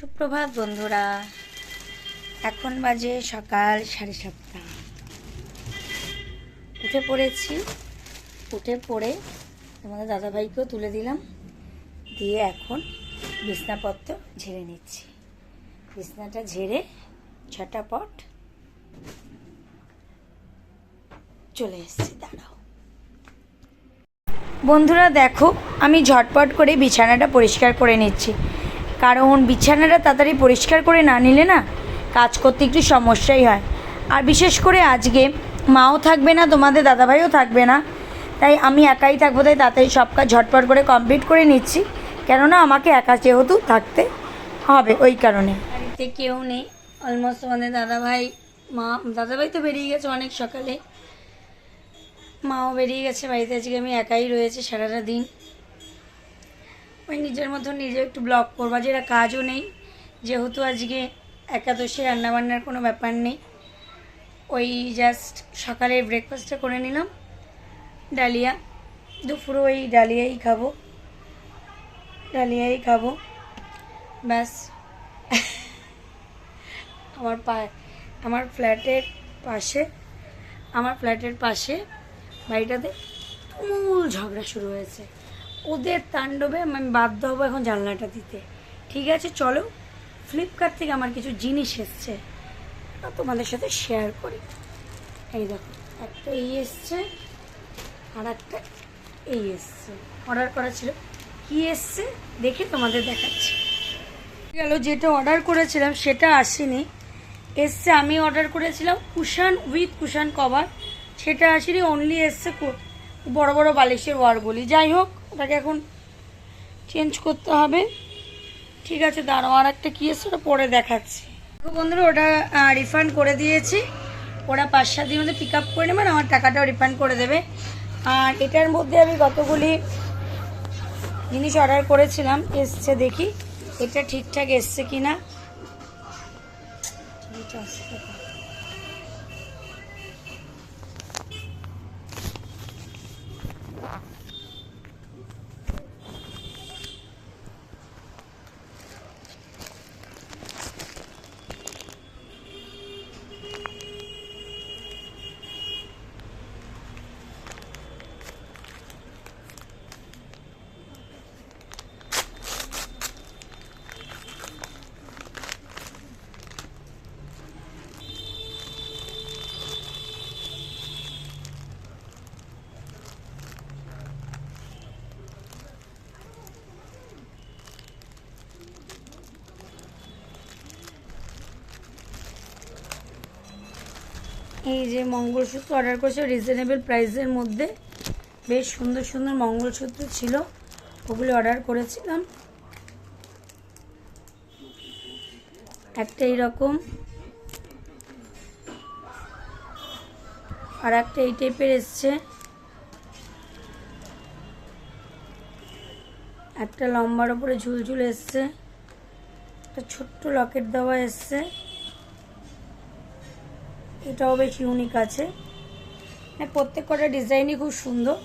সুপ্রভাত বন্ধুরা, এখন বাজে সকাল 7:30। উঠে পড়েছি। উঠে পড়ে তোমাদের দাদাভাইকেও তুলে দিলাম, দিয়ে এখন বিছনাপত্র ঝেড়ে নিচ্ছি। বিছনাটা ঝেড়ে ছটাপট চলে এসেছি। দাঁড়াও বন্ধুরা, দেখো আমি ঝটপট করে বিছানাটা পরিষ্কার করে নিচ্ছি, কারণ বিছানাটা তাড়াতাড়ি পরিষ্কার করে না নিলে না কাজ করতে একটু সমস্যাই হয়। আর বিশেষ করে আজকে মাও থাকবে না, তোমাদের দাদাভাইও থাকবে না, তাই আমি একাই থাকবো, তাই তাড়াতাড়ি সব কাজ ঝটপট করে কমপ্লিট করে নিচ্ছি, কেননা আমাকে একা যেহেতু থাকতে হবে ওই কারণে। বাড়িতে কেউ নেই অলমোস্ট। তোমাদের দাদাভাই তো বেরিয়ে গেছে অনেক সকালে, মাও বেরিয়ে গেছে বাড়িতে। আজকে আমি একাই রয়েছে সারাটা দিন। ওই নিজের মতো নিজে একটু ব্লগ করবা, যেটা কাজও নেই, যেহেতু আজকে একাদশী, রান্নাবান্নার কোনো ব্যাপার নেই। ওই জাস্ট সকালে ব্রেকফাস্টটা করে নিলাম, ডালিয়া। দুপুরে ওই ডালিয়াই খাবো ব্যাস। আমার ফ্ল্যাটের পাশে বাড়িটাতে তুমুল ঝগড়া শুরু হয়েছে। ওদের তাণ্ডবে আমি বাধ্য হবো এখন জানলাটা দিতে। ঠিক আছে, চলো ফ্লিপকার্ট থেকে আমার কিছু জিনিস এসছে, তোমাদের সাথে শেয়ার করি। এই দেখো, একটা এই এসছে আর একটা এই এসছে। অর্ডার করা ছিল, কি এসছে দেখে তোমাদের দেখাচ্ছি। গেল যেটা অর্ডার করেছিলাম সেটা আসেনি, এসছে। আমি অর্ডার করেছিলাম কুশান উইথ কুশান কভার, সেটা আসেনি। অনলি এসছে বড় বড় বালিশের ওয়ারগুলি। যাই হোক, ওটাকে এখন চেঞ্জ করতে হবে। ঠিক আছে, দাঁড়াও, আর একটা কী এসছে ওটা পরে দেখাচ্ছি। বন্ধুরা, ওটা রিফান্ড করে দিয়েছি। ওরা 5-7 দিনের মধ্যে পিক আপ করে নেবেন, আমার টাকাটাও রিফান্ড করে দেবে। আর এটার মধ্যে আমি কতগুলি জিনিস অর্ডার করেছিলাম, এসছে দেখি এটা ঠিকঠাক এসছে কি না। এই যে মঙ্গলসূত্র অর্ডার করেছে রিজনেবল প্রাইসের মধ্যে, বেশ সুন্দর সুন্দর মঙ্গলসূত্র ছিল, ওগুলো অর্ডার করেছিলাম। একটা এইরকম, আর একটা এই টাইপের এসছে, একটা লম্বার ওপরে ঝুলঝুল এসছে, একটা ছোট্ট লকেট দেওয়া এসছে, এটাও বেশ ইউনিক আছে। প্রত্যেক কটা ডিজাইনই খুব সুন্দর,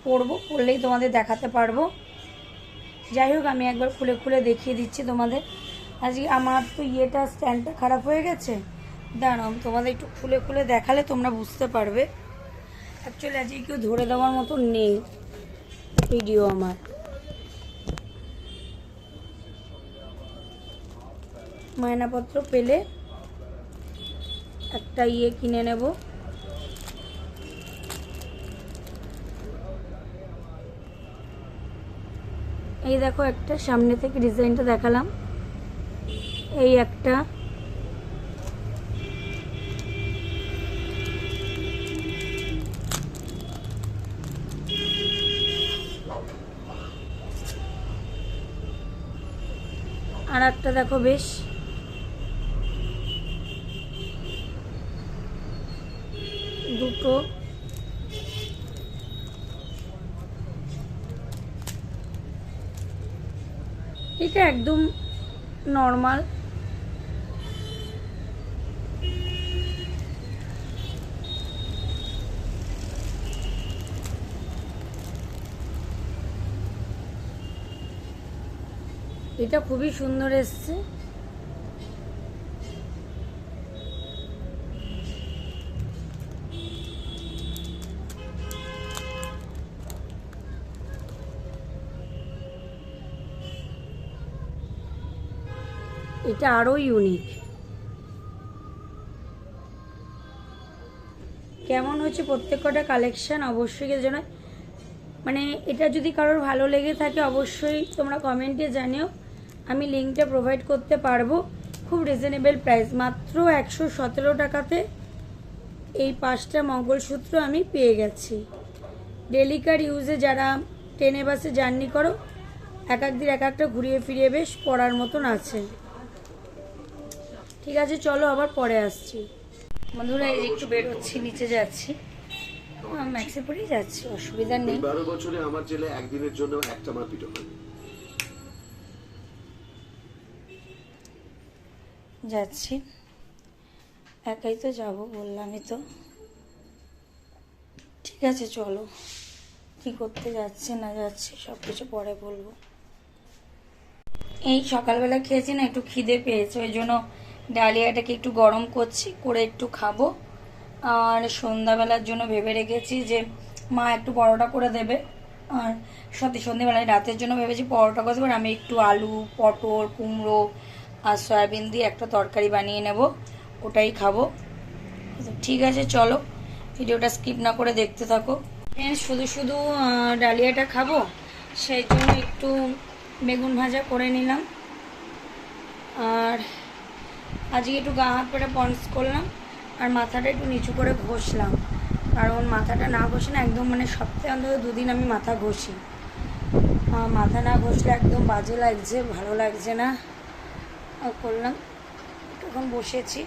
পরলেই তোমাদের দেখাতে পারবো। যাই হোক, আমি একবার খুলে খুলে দেখিয়ে দিচ্ছি তোমাদের। আজকে আমার তো স্ট্যান্ডটা খারাপ হয়ে গেছে, দাঁড়াও তোমাদের একটু খুলে খুলে দেখালে তোমরা বুঝতে পারবে। অ্যাকচুয়ালি আজকে কেউ ধরে দেওয়ার মতো নেই ভিডিও আমার। ময়নাপত্র পেলে একটা কিনে নেব। এই দেখো, একটা সামনে থেকে ডিজাইনটা দেখালাম, এই একটা, আর একটা দেখো বেশ দুটো। এটা একদম নর্মাল, এটা খুবই সুন্দর এসছে। এটা আরো ইউনিক। কেমন হচ্ছে প্রত্যেকটা কালেকশন অবশ্যই জানাই। মানে এটা যদি কারোর ভালো লেগে থাকে অবশ্যই তোমরা কমেন্টে জানিও, আমি লিঙ্কটা প্রোভাইড করতে পারবো। খুব রিজনেবল প্রাইস, মাত্র 117 টাকাতে এই 5টা মঙ্গলসূত্র আমি পেয়ে গেছি। ডেলিকার ইউজে যারা ট্রেনে বাসে জার্নি করো, এক দিন এক একটা ঘুরিয়ে ফিরিয়ে বেশ পরার মতন আছে। ঠিক আছে, চলো আবার পরে আসছি। বন্ধুরা এই যে একটু বেরোচ্ছি, নিচে যাচ্ছি, ম্যাক্সে পরেই যাচ্ছি, অসুবিধা নেই। 12 বছরে আমার জেলে একদিনের জন্য একটা মারপিট হয়। যাচ্ছি, একাই তো যাব, বললামই তো। ঠিক আছে চলো, কি করতে যাচ্ছে না যাচ্ছে সব কিছু পরে বলবো। এই সকালবেলা খেয়েছি না, একটু খিদে পেয়েছে, ওই জন্য ডালিয়াটাকে একটু গরম করছি, করে একটু খাবো। আর সন্ধ্যাবেলার জন্য ভেবে রেখেছি যে মা একটু পরোটা করে দেবে। আর সন্ধ্যেবেলায় রাতের জন্য ভেবেছি পরোটা করে দেবো, আর আমি একটু আলু, পটল, কুমড়ো আর সয়াবিন দিয়ে একটা তরকারি বানিয়ে নেব, ওটাই খাবো। ঠিক আছে চলো, ভিডিওটা স্কিপ না করে দেখতে থাকো। শুধু শুধু ডালিয়াটা খাবো, সেই জন্য একটু বেগুন ভাজা করে নিলাম। আর আজকে একটু গা হাত পেটা পন্স করলাম, আর মাথাটা একটু নিচু করে ঘষলাম, কারণ মাথাটা না ঘষে না একদম, মানে সপ্তাহে অন্তত 2 দিন আমি মাথা ঘষি। মাথা না ঘষলে একদম বাজে লাগছে, ভালো লাগছে না। করলাম, এখন বসেছি।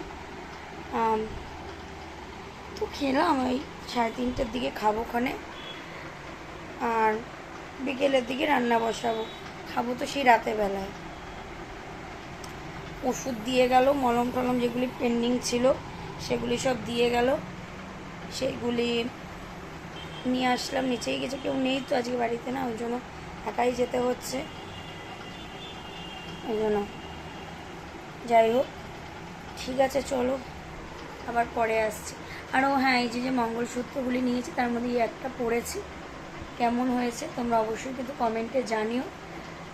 তো খেলাম, ওই 3:30টার দিকে খাবো খানে, আর বিকেলের দিকে রান্না বসাবো, খাবো তো সেই রাতে বেলায়। ওষুধ দিয়ে গেল, মলম টলম যেগুলি পেন্ডিং ছিল সেগুলি সব দিয়ে গেল, সেগুলি নিয়ে আসলাম। নিচেই গেছে, কেউ নেই তো আজকে বাড়িতে, না ওই জন্য একাই যেতে হচ্ছে, ওই জন্য। যাই হোক, ঠিক আছে চলো আবার পরে আসছি। আরও হ্যাঁ, এই যে মঙ্গলসূত্রগুলি নিয়েছি তার মধ্যে একটা পরেছি, কেমন হয়েছে তোমরা অবশ্যই কিন্তু কমেন্টে জানিও।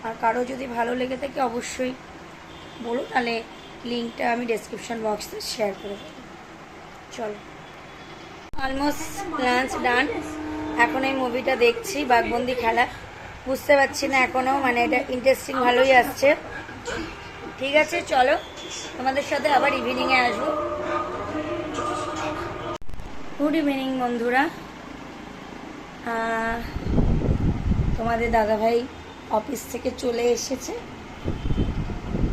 আর কারো যদি ভালো লেগে থাকে অবশ্যই বলো, তাহলে লিঙ্কটা আমি ডেসক্রিপশন বক্সে শেয়ার করে দেবো। চলো, অলমোস্ট লাঞ্চ ডান। এখন এই মুভিটা দেখছি, বাঘবন্দি খেলা। বুঝতে পারছি না এখনও, মানে এটা ইন্টারেস্টিং ভালোই আসছে। ঠিক আছে চলো, তোমাদের সাথে আবার ইভিনিংয়ে আসবো। গুড ইভিনিং বন্ধুরা। তোমাদের দাদাভাই অফিস থেকে চলে এসেছে,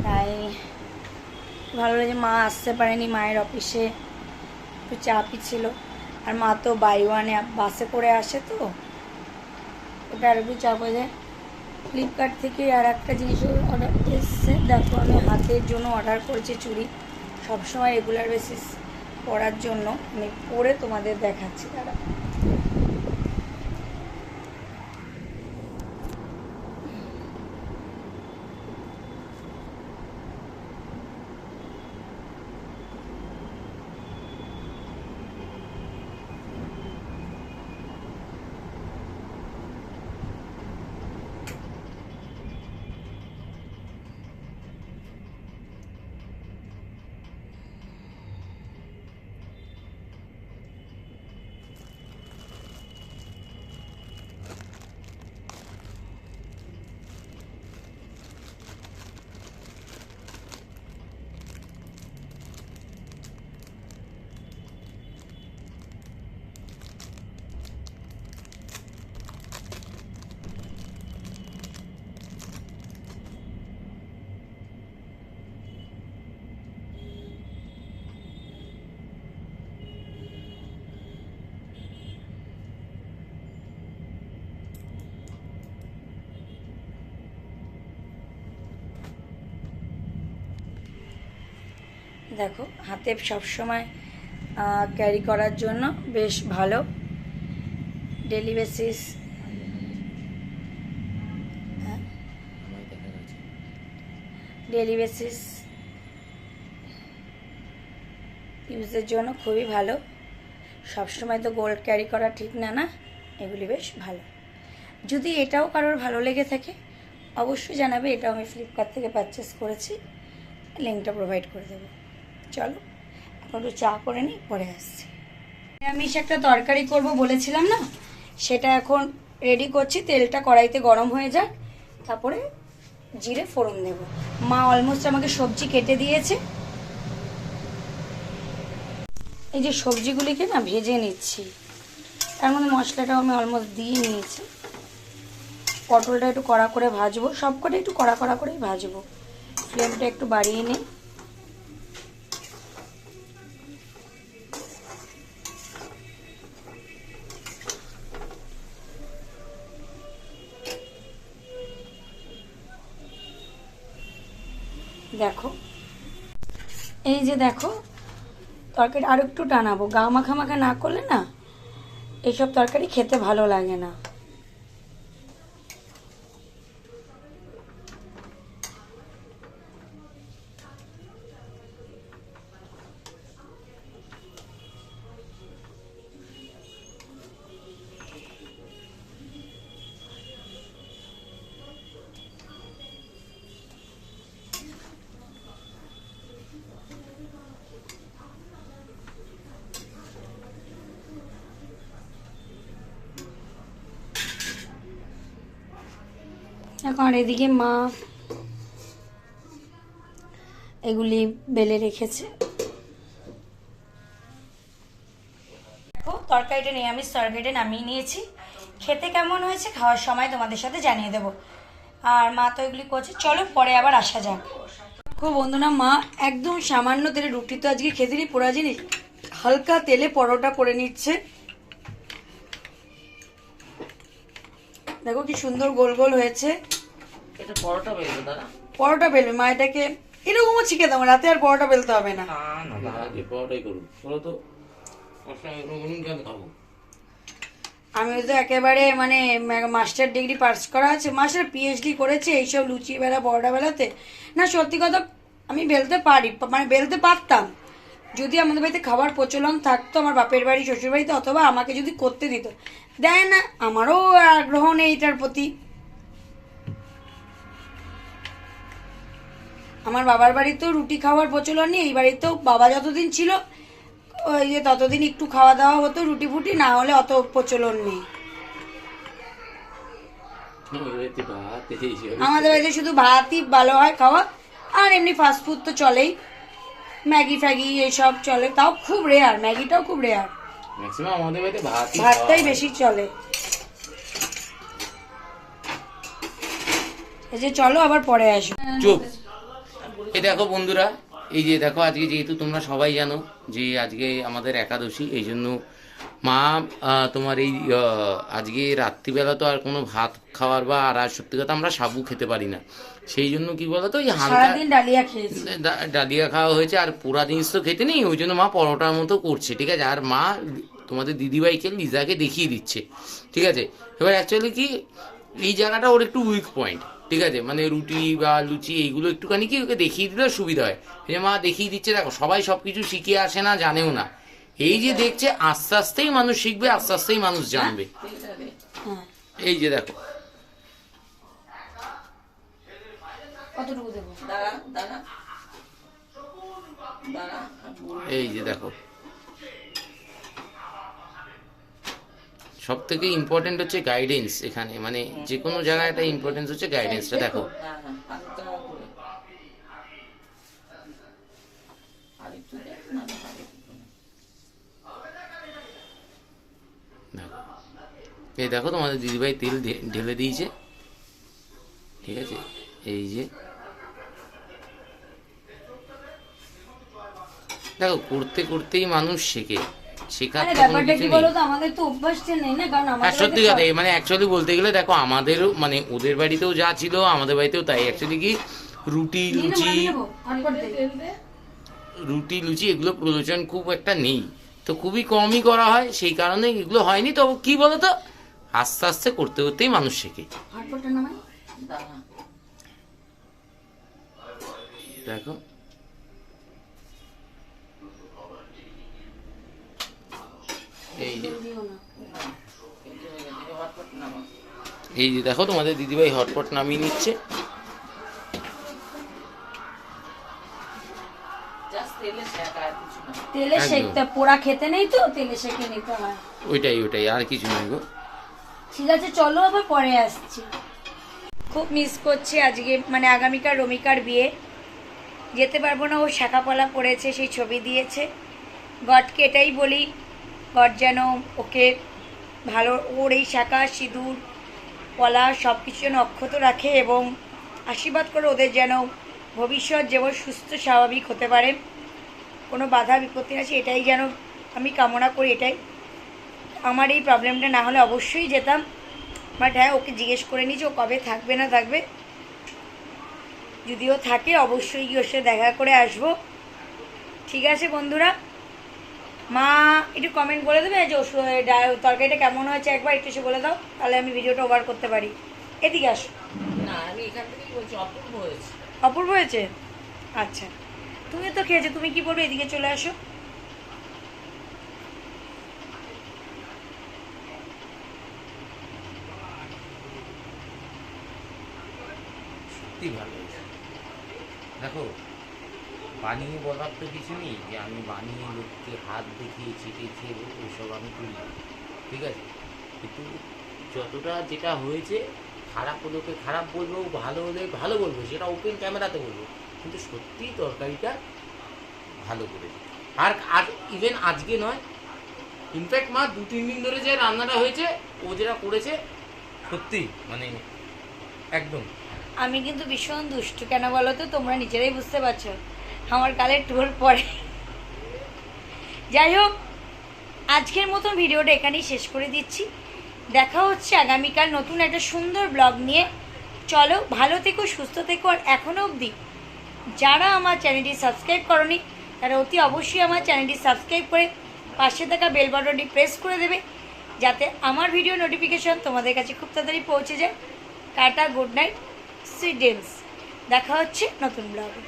তাই ভালো লাগে। মা আসতে পারেনি, মায়ের অফিসে একটু চাপই ছিল, আর মা তো বাই ওয়ানে বাসে করে আসে, তো ওটা আর একটু চাপ হয়ে যায়। ফ্লিপকার্ট থেকে আর একটা জিনিস অর্ডার এসছে, দেখো আমি হাতের জন্য অর্ডার করেছি চুড়ি, সবসময় রেগুলার বেসিস পরার জন্য। আমি পরে তোমাদের দেখাচ্ছি, তারা দেখো হাতে সবসময় ক্যারি করার জন্য বেশ ভালো, ডেলি বেসিস। ডেইলি বেসিস ইউজের জন্য খুবই ভালো। সবসময় তো গোল্ড ক্যারি করা ঠিক না, না এগুলি বেশ ভালো। যদি এটাও কারোর ভালো লেগে থাকে অবশ্যই জানাবে, এটাও আমি ফ্লিপকার্ট থেকে পারচেস করেছি, লিঙ্কটা প্রোভাইড করে দেবো। চলো এখন একটু চা করে নিই, পরে আসছি। নিরামিষ একটা তরকারি করব বলেছিলাম না, সেটা এখন রেডি করছি। তেলটা কড়াইতে গরম হয়ে যাক, তারপরে জিরে ফোড়ন দেব। মা অলমোস্ট আমাকে সবজি কেটে দিয়েছে। এই যে সবজিগুলিকে না ভেজে নিচ্ছি, তার মধ্যে মশলাটাও আমি অলমোস্ট দিয়ে নিয়েছি। পটলটা একটু কড়া করে ভাজবো, সবকটা একটু কড়া কড়া করেই ভাজবো। ফ্লেমটা একটু বাড়িয়ে নিই। দেখো এই যে দেখো, তরকারি আর একটু টানাবো। গা মাখা মাখা না করলে না এইসব তরকারি খেতে ভালো লাগে না। এখন আর এদিকে মা এগুলি বেলে রেখেছে। দেখো তরকারিটা নিরামিষ তরকারিটা নামিয়ে নিয়েছি। খেতে কেমন হয়েছে খাওয়ার সময় তোমাদের সাথে জানিয়ে দেবো। আর মা তো এগুলি করছে, চলো পরে আবার আসা যাক। খুব বন্ধুরা, মা একদম সামান্য তেলে, রুটি তো আজকে খেতে নি পোড়া জিনিস, হালকা তেলে পরোটা করে নিচ্ছে। দেখো কি সুন্দর গোল গোল হয়েছে। এটা পরোটা বেলবে দাদা, পরোটা বেলবে মা, এটাকে এরকমও শিখে দাও, রাতে আর পরোটা বেলতে হবে না। না না আগে পরোটাই করুন, বলো তো কেন খাবো। আমি তো একেবারে মানে মাস্টার ডিগ্রি পাস করা আছে, মাস্টার পিএইচডি করেছে এইসব লুচি বেলা পরোটা বেলাতে। না সত্যি কথা, আমি বেলতে পারি, মানে বেলতে পারতাম যদি আমাদের বাড়িতে খাবার প্রচলন থাকতো, আমার বাপের বাড়ি শ্বশুর বাড়িতে, অথবা আমাকে যদি করতে দিত। দেয় না, আমারও আগ্রহ নেই এটার প্রতি। আমার বাবার বাড়িতেও রুটি খাওয়ার প্রচলন নেই, এই বাড়িতেও বাবা যতদিন ছিল ওই যে ততদিন একটু খাওয়া দাওয়া হতো রুটি ফুটি, না হলে অত প্রচলন নেই। আমাদের বাড়িতে শুধু ভাতই ভালো হয় খাওয়া, আর এমনি ফাস্টফুড তো চলেই, ম্যাগি ফ্যাগি এইসব চলে, তাও খুব রেয়ার, ম্যাগিটাও খুব রেয়ার। ম্যাক্সিমাম আমাদের বাড়িতে ভাতটাই বেশি চলে। এই যে চলো আবার পরে আসবো। চুপ। এই দেখো বন্ধুরা, এই যে দেখো আজকে যেহেতু তোমরা সবাই জানো যে আজকে আমাদের একাদশী, এই জন্য মা তোমার এই আজকে রাত্রিবেলা তো আর কোনো ভাত খাওয়ার বা আর সত্যি কথা আমরা সাবু খেতে পারি না, সেই জন্য কি বলতো ওই হালকা ডালিয়া খেয়েছি, ডালিয়া খাওয়া হয়েছে, আর পুরা জিনিস তো খেতে নেই, ওই জন্য মা পরোটার মতো করছে, ঠিক আছে। আর মা তোমাদের দিদিভাইকে লিজাকে দেখিয়ে দিচ্ছে, ঠিক আছে। এবার অ্যাকচুয়ালি কি এই জায়গাটা ওর একটু উইক পয়েন্ট, ঠিক আছে, মানে রুটি বা লুচি এইগুলো একটুখানি কি ওকে দেখিয়ে দিলে সুবিধা হয়। এই যে মা দেখিয়ে দিচ্ছে, দেখো সবাই সবকিছু শিখে আসে না, জানেও না, এই যে দেখছে আস্তে আস্তেই মানুষ শিখবে, আস্তে আস্তেই মানুষ জানবে। এই যে দেখো কতটুকু দেবো, এই যে দেখো সব থেকে ইম্পর্টেন্ট হচ্ছে গাইডেন্স এখানে, মানে যে কোনো জায়গায় একটা ইম্পর্টেন্স হচ্ছে গাইডেন্সটা। দেখো এই দেখো তোমাদের দিদিভাই তেল ঢেলে দিয়েছে, ঠিক আছে। এই যে দেখো করতে করতেই মানুষ শেখে, শেখার তো কোনো কিছু নেই। আমাদের তো অভ্যাসটা নেই না, কারণ হ্যাঁ সত্যি কথা, মানে অ্যাকচুয়ালি বলতে গেলে দেখো আমাদেরও মানে ওদের বাড়িতেও যা ছিল আমাদের বাড়িতেও তাই। অ্যাকচুয়ালি কি রুটি লুচি এগুলো প্রয়োজন খুব একটা নেই, তো খুবই কমই করা হয়, সেই কারণে এগুলো হয়নি। তো কি বলতো আস্তে আস্তে করতে করতেই মানুষ শেখে। দেখো এই যে এই যে দেখো তোমাদের দিদিভাই হটপট নামিয়ে নিচ্ছে। তেলে একদম। সেকতে, পোড়া খেতে নেই তো, তেলে সেকে নিতে হয়। ওইটাই আর কিছু নয় গো। ঠিক আছে, চলো আবার পরে আসছি। খুব মিস করছি আজকে, মানে আগামীকাল রমিকার বিয়ে, যেতে পারবো না। ও শাঁখাপলা পড়েছে, সেই ছবি দিয়েছে। গডকে এটাই বলি, গড যেন ওকে ভালো, ওর এই শাঁখা সিঁদুর পলা সব কিছু যেন অক্ষত রাখে এবং আশীর্বাদ করে ওদের যেন ভবিষ্যৎ যেমন সুস্থ স্বাভাবিক হতে পারে, কোনো বাধা বিপত্তি আছে, এটাই যেন আমি কামনা করি। এটাই আমার এই প্রবলেমটা না হলে অবশ্যই যেতাম, বাট হ্যাঁ ওকে জিজ্ঞেস করে নিয়েছি ও কবে থাকবে না থাকবে। যদিও থাকে অবশ্যই গিয়ে ওর সাথে দেখা করে আসবো। ঠিক আছে বন্ধুরা, মা একটু কমেন্ট বলে দেবে যে তরকারিটা কেমন হয়েছে, একবার একটু এসে বলে দাও, তাহলে আমি ভিডিওটা ওভার করতে পারি। এদিকে আসো। না, আমি এখান থেকেই বলছি, অপূর্ব হয়েছে। অপূর্ব হয়েছে? আচ্ছা, তুমি তো খেয়েছো, তুমি কি বলবে? এদিকে চলে আসো। সত্যি ভালো হয়েছে। দেখো বানিয়ে বলার তো কিছু নেই যে আমি বানিয়ে লোককে হাত দেখিয়ে চেটেছে ওইসব আমি করি না, ঠিক আছে? কিন্তু যতটা যেটা হয়েছে, খারাপ হলোকে খারাপ বলবো, ভালো হলে ভালো বলবো, সেটা ওপেন ক্যামেরাতে বলবো, কিন্তু সত্যিই তরকারিটা ভালো করেছে। আর আর ইভেন আজকে নয়, ইনফ্যাক্ট মা 2-3 দিন ধরে যে রান্নাটা হয়েছে ও যেটা করেছে সত্যি মানে একদম। আমি কিন্তু ভীষণ দুষ্টু, কেন বলো তো? তোমরা নিজেরাই বুঝতে পারছো আমার কালে টোল পড়ে। যাই হোক, আজকের মতন ভিডিওটা এখানেই শেষ করে দিচ্ছি। দেখা হচ্ছে আগামীকাল নতুন একটা সুন্দর ব্লগ নিয়ে। চলো, ভালো থেকো, সুস্থ থেকো। আর এখনও অবধি যারা আমার চ্যানেলটি সাবস্ক্রাইব করনি, তারা অতি অবশ্যই আমার চ্যানেলটি সাবস্ক্রাইব করে পাশে থাকা বেল বাটনটি প্রেস করে দেবে, যাতে আমার ভিডিও নোটিফিকেশন তোমাদের কাছে খুব তাড়াতাড়ি পৌঁছে যায়। Tata, good night, sweet dreams. দেখা হচ্ছে নতুন ব্লগে।